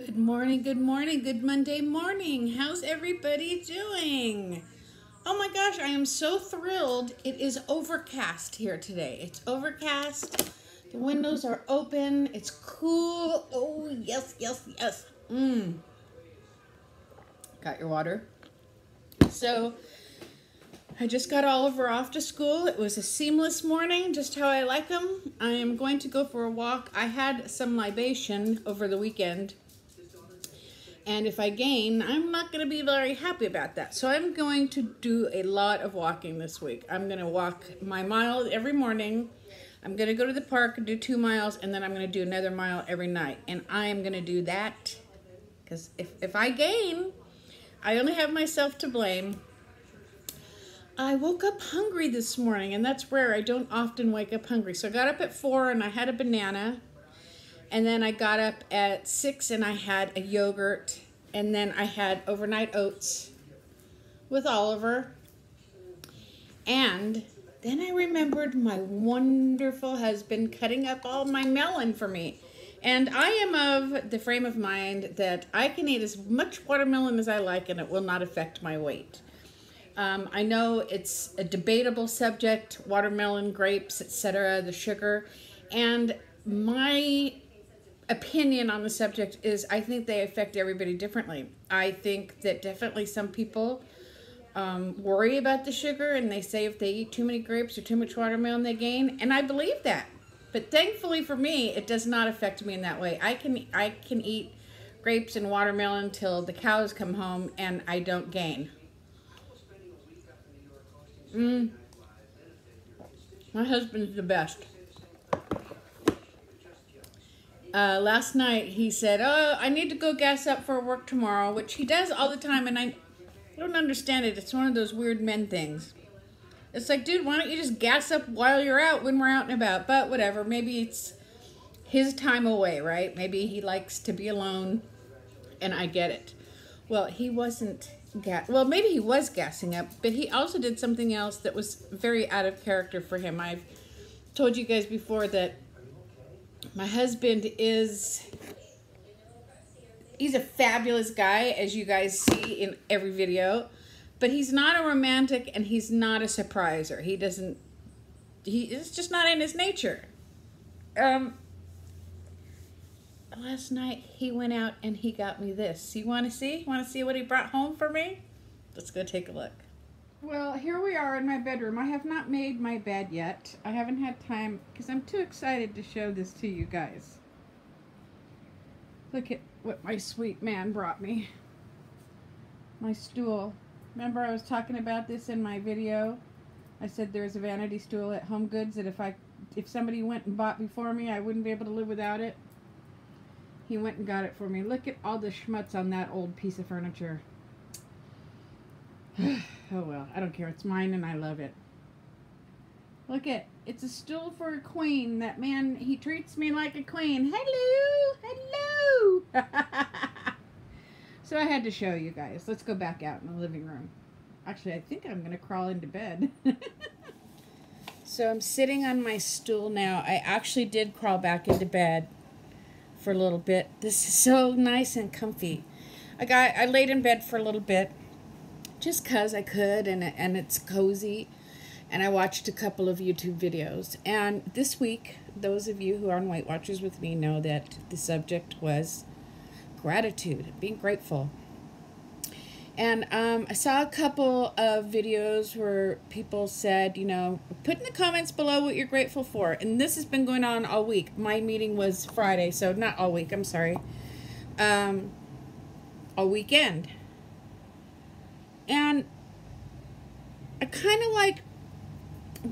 Good morning, good Monday morning. How's everybody doing? Oh my gosh, I am so thrilled. It is overcast here today. It's overcast. The windows are open. It's cool. Oh, yes, yes, yes. Got your water? So, I just got Oliver off to school. It was a seamless morning, just how I like them. I am going to go for a walk. I had some libation over the weekend. And if I gain, I'm not going to be very happy about that. So I'm going to do a lot of walking this week. I'm going to walk my mile every morning. I'm going to go to the park and do 2 miles, and then I'm going to do another mile every night. And I am going to do that because if I gain, I only have myself to blame. I woke up hungry this morning, and that's rare. I don't often wake up hungry. So I got up at 4 and I had a banana. And then I got up at 6 and I had a yogurt. And then I had overnight oats with Oliver. And then I remembered my wonderful husband cutting up all my melon for me. And I am of the frame of mind that I can eat as much watermelon as I like and it will not affect my weight. I know it's a debatable subject, watermelon, grapes, etc., the sugar. And my opinion on the subject is I think they affect everybody differently. I think that definitely some people worry about the sugar and they say if they eat too many grapes or too much watermelon they gain, and I believe that. But thankfully for me, it does not affect me in that way. I can eat grapes and watermelon till the cows come home and I don't gain. My husband's the best. Last night he said, oh, I need to go gas up for work tomorrow, which he does all the time, and I don't understand it. It's one of those weird men things. It's like, dude, why don't you just gas up while you're out when we're out and about? But whatever, maybe it's his time away, right? Maybe he likes to be alone, and I get it. Well, he wasn't, well, maybe he was gassing up, but he also did something else that was very out of character for him. I've told you guys before that my husband he's a fabulous guy, as you guys see in every video, but he's not a romantic and he's not a surpriser. It's just not in his nature. Last night he went out and he got me this. You want to see? Want to see what he brought home for me? Let's go take a look. Well, here we are in my bedroom. I have not made my bed yet. I haven't had time because I'm too excited to show this to you guys. Look at what my sweet man brought me. My stool. Remember I was talking about this in my video? I said there's a vanity stool at Home Goods that if somebody went and bought before me, I wouldn't be able to live without it. He went and got it for me. Look at all the schmutz on that old piece of furniture. Oh well, I don't care. It's mine and I love it. Look it's a stool for a queen. That man, he treats me like a queen. Hello, hello. So I had to show you guys. Let's go back out in the living room. Actually, I think I'm going to crawl into bed. So I'm sitting on my stool now. I actually did crawl back into bed for a little bit. This is so nice and comfy. I laid in bed for a little bit. Just because I could, and it's cozy, and I watched a couple of YouTube videos. And this week, those of you who are on Weight Watchers with me know that the subject was gratitude, being grateful. And I saw a couple of videos where people said, you know, put in the comments below what you're grateful for. And this has been going on all week. My meeting was Friday, so not all week, I'm sorry. All weekend. And I kind of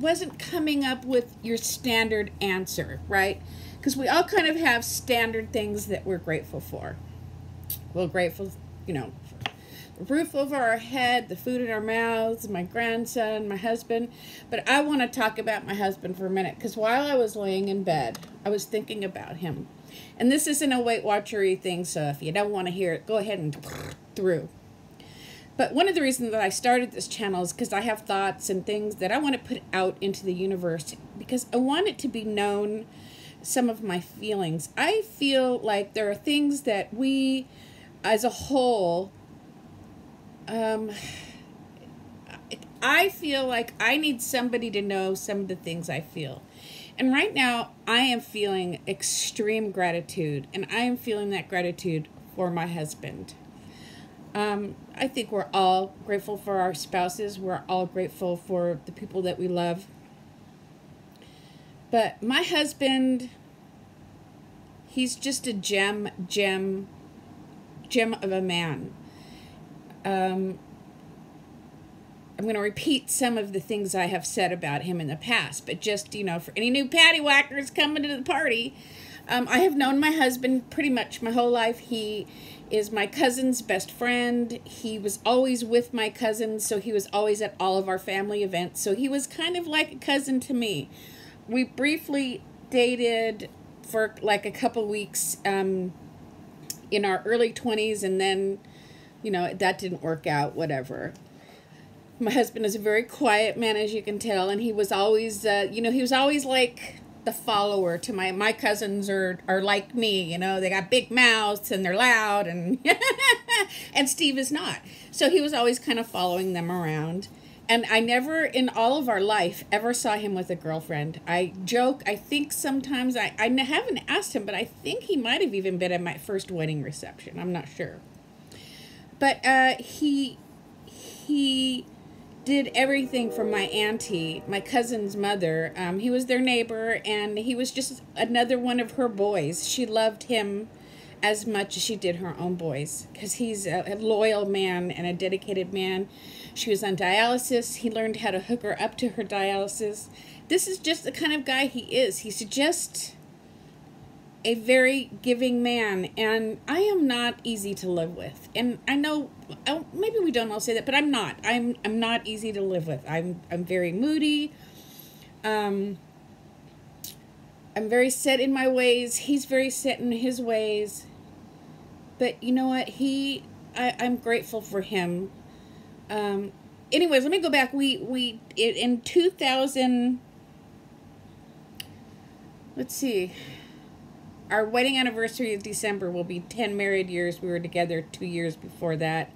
wasn't coming up with your standard answer, right? Because we all kind of have standard things that we're grateful for. We're grateful, you know, for the roof over our head, the food in our mouths, my grandson, my husband. But I want to talk about my husband for a minute, because while I was laying in bed, I was thinking about him. And this isn't a Weight Watchery thing, so if you don't want to hear it, go ahead and through. But one of the reasons that I started this channel is because I have thoughts and things that I want to put out into the universe, because I want it to be known some of my feelings. I feel like there are things that we, as a whole, I feel like I need somebody to know some of the things I feel. And right now, I am feeling extreme gratitude, and I am feeling that gratitude for my husband. I think we're all grateful for our spouses. We're all grateful for the people that we love. But my husband, he's just a gem of a man. I'm going to repeat some of the things I have said about him in the past, but just, for any new paddywhackers coming to the party, I have known my husband pretty much my whole life. He is my cousin's best friend. He was always with my cousins, so he was always at all of our family events. So he was kind of like a cousin to me. We briefly dated for like a couple weeks in our early 20s, and then, that didn't work out, whatever. My husband is a very quiet man, as you can tell, and he was always, he was always like the follower to my cousins are like me, they got big mouths and they're loud, and and Steve is not. So he was always kind of following them around. And I never, in all of our life, ever saw him with a girlfriend. I joke, I think sometimes, I haven't asked him, but I think he might have even been at my first wedding reception. I'm not sure. But he did everything for my auntie, my cousin's mother. He was their neighbor, and he was just another one of her boys. She loved him as much as she did her own boys, because he's a loyal man and a dedicated man. She was on dialysis. He learned how to hook her up to her dialysis. This is just the kind of guy he is. He's just a very giving man, and I am not easy to live with. And I know, maybe we don't all say that, but I'm not. I'm not easy to live with. I'm very moody. I'm very set in my ways. He's very set in his ways. But you know what? I'm grateful for him. Anyways, let me go back. We in 2000, let's see, our wedding anniversary of December will be 10 married years. We were together 2 years before that.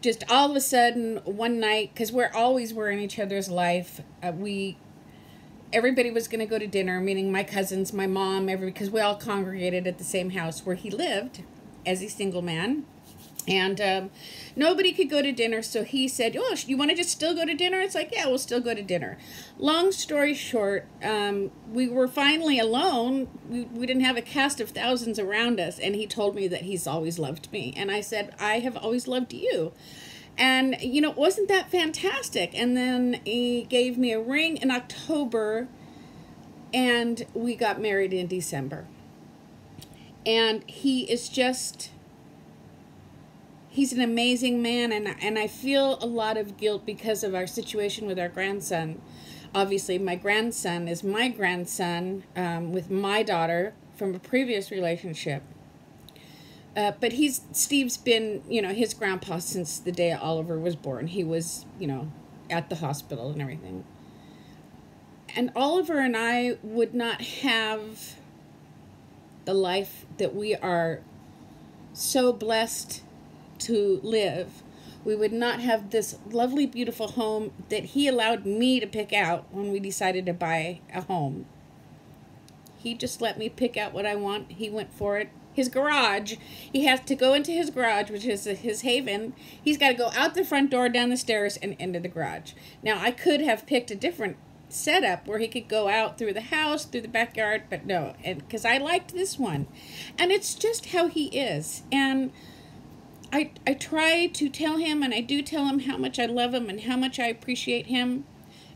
Just all of a sudden, one night, because we're always in each other's life, everybody was going to go to dinner, meaning my cousins, my mom, because we all congregated at the same house where he lived as a single man. And nobody could go to dinner, so he said, oh, you want to just still go to dinner? It's like, yeah, we'll still go to dinner. Long story short, we were finally alone. We didn't have a cast of thousands around us, and he told me that he's always loved me. And I said, I have always loved you. And, wasn't that fantastic? And then he gave me a ring in October, and we got married in December. And he is just... he's an amazing man, and I feel a lot of guilt because of our situation with our grandson. Obviously, my grandson is my grandson with my daughter from a previous relationship. But Steve's been, his grandpa since the day Oliver was born. He was, at the hospital and everything. And Oliver and I would not have the life that we are so blessed to live. We would not have this lovely, beautiful home that he allowed me to pick out when we decided to buy a home. He just let me pick out what I want. He went for it. His garage, he has to go into his garage, which is his haven. He's got to go out the front door, down the stairs, and into the garage. Now, I could have picked a different setup where he could go out through the house, through the backyard, but no, because I liked this one. And it's just how he is. And I try to tell him, and I do tell him how much I love him and how much I appreciate him.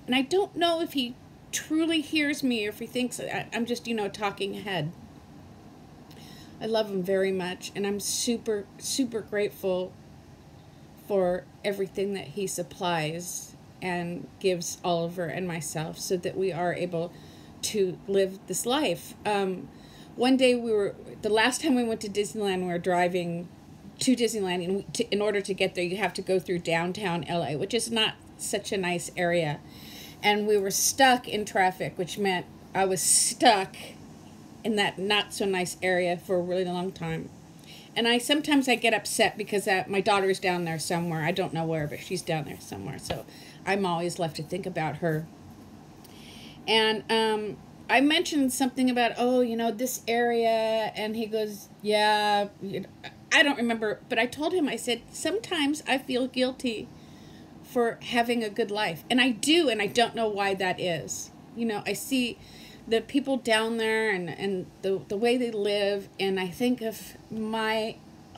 And I don't know if he truly hears me or if he thinks I'm just, talking ahead. I love him very much, and I'm super, super grateful for everything that he supplies and gives Oliver and myself so that we are able to live this life. One day the last time we went to Disneyland, we were driving to Disneyland, and in order to get there, you have to go through downtown LA, which is not such a nice area. And we were stuck in traffic, which meant I was stuck in that not so nice area for a really long time. And sometimes I get upset because my daughter's down there somewhere. I don't know where, but she's down there somewhere. So I'm always left to think about her. And I mentioned something about, oh, you know, this area. And he goes, yeah, I don't remember. But I told him, I said, sometimes I feel guilty for having a good life. And I do, and I don't know why that is. You know, I see the people down there and the way they live, and I think of my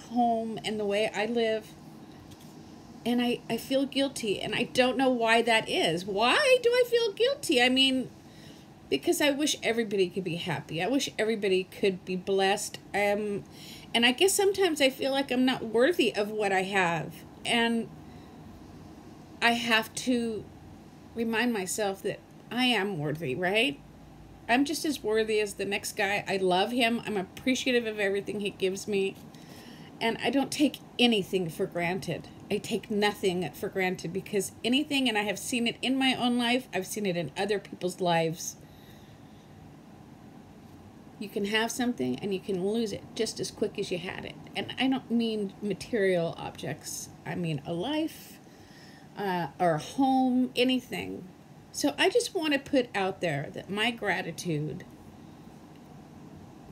home and the way I live, and I feel guilty, and I don't know why that is. Why do I feel guilty? I mean, because I wish everybody could be happy. I wish everybody could be blessed. And I guess sometimes I feel like I'm not worthy of what I have, and I have to remind myself that I am worthy, right? I'm just as worthy as the next guy. I love him. I'm appreciative of everything he gives me. And I don't take anything for granted. I take nothing for granted, because anything, and I have seen it in my own life, I've seen it in other people's lives. You can have something and you can lose it just as quick as you had it. And I don't mean material objects. I mean a life, or a home, anything. So I just want to put out there that my gratitude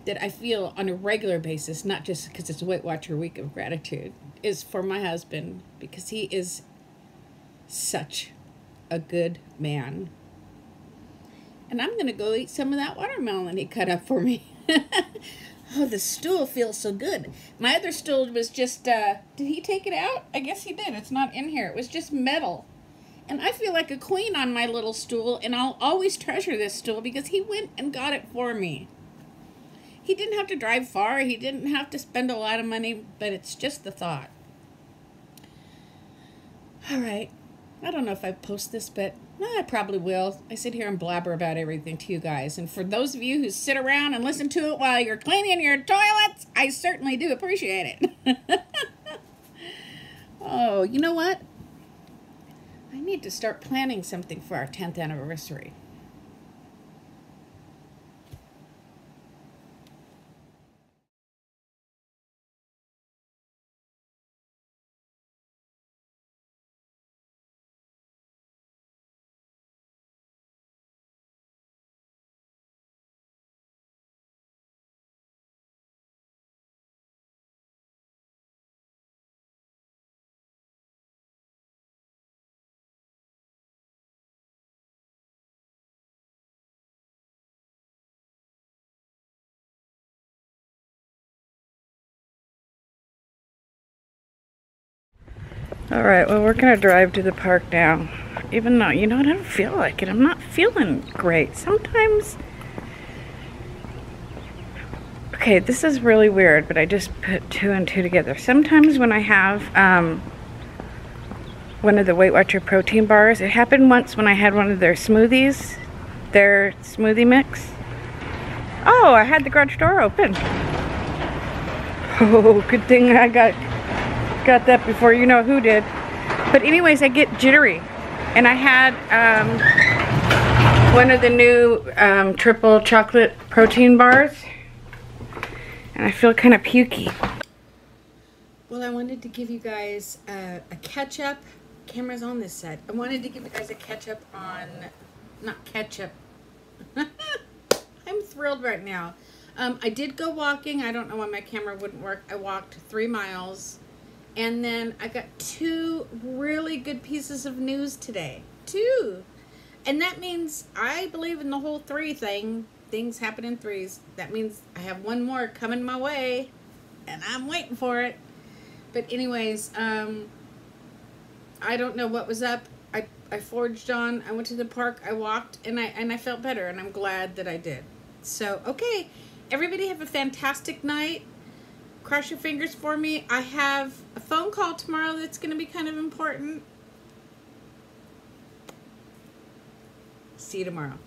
that I feel on a regular basis, not just because it's Weight Watcher Week of Gratitude, is for my husband, because he is such a good man. And I'm going to go eat some of that watermelon he cut up for me. Oh, the stool feels so good. My other stool was just, did he take it out? I guess he did. It's not in here. It was just metal. And I feel like a queen on my little stool, and I'll always treasure this stool because he went and got it for me. He didn't have to drive far. He didn't have to spend a lot of money, but it's just the thought. All right. I don't know if I post this, but I probably will. I sit here and blabber about everything to you guys. And for those of you who sit around and listen to it while you're cleaning your toilets, I certainly do appreciate it. Oh, you know what? I need to start planning something for our 10th anniversary. Alright, well, we're going to drive to the park now. Even though, you know what, I don't feel like it. I'm not feeling great. Sometimes... Okay, this is really weird, but I just put two and two together. Sometimes when I have one of the Weight Watcher protein bars, it happened once when I had one of their smoothies, their smoothie mix. Oh, I had the garage door open. Oh, good thing I got that before you know who did. But anyways, I get jittery. And I had one of the new triple chocolate protein bars. And I feel kind of pukey. Well, I wanted to give you guys a catch-up. Camera's on this side. I wanted to give you guys a catch-up on... Not ketchup. I'm thrilled right now. I did go walking. I don't know why my camera wouldn't work. I walked 3 miles. And then I got 2 really good pieces of news today. 2. And that means I believe in the whole 3 thing. Things happen in 3s. That means I have 1 more coming my way. And I'm waiting for it. But anyways, I don't know what was up. I forged on. I went to the park. I walked. And I felt better. And I'm glad that I did. So, okay. Everybody have a fantastic night. Cross your fingers for me. I have a phone call tomorrow that's going to be kind of important. See you tomorrow.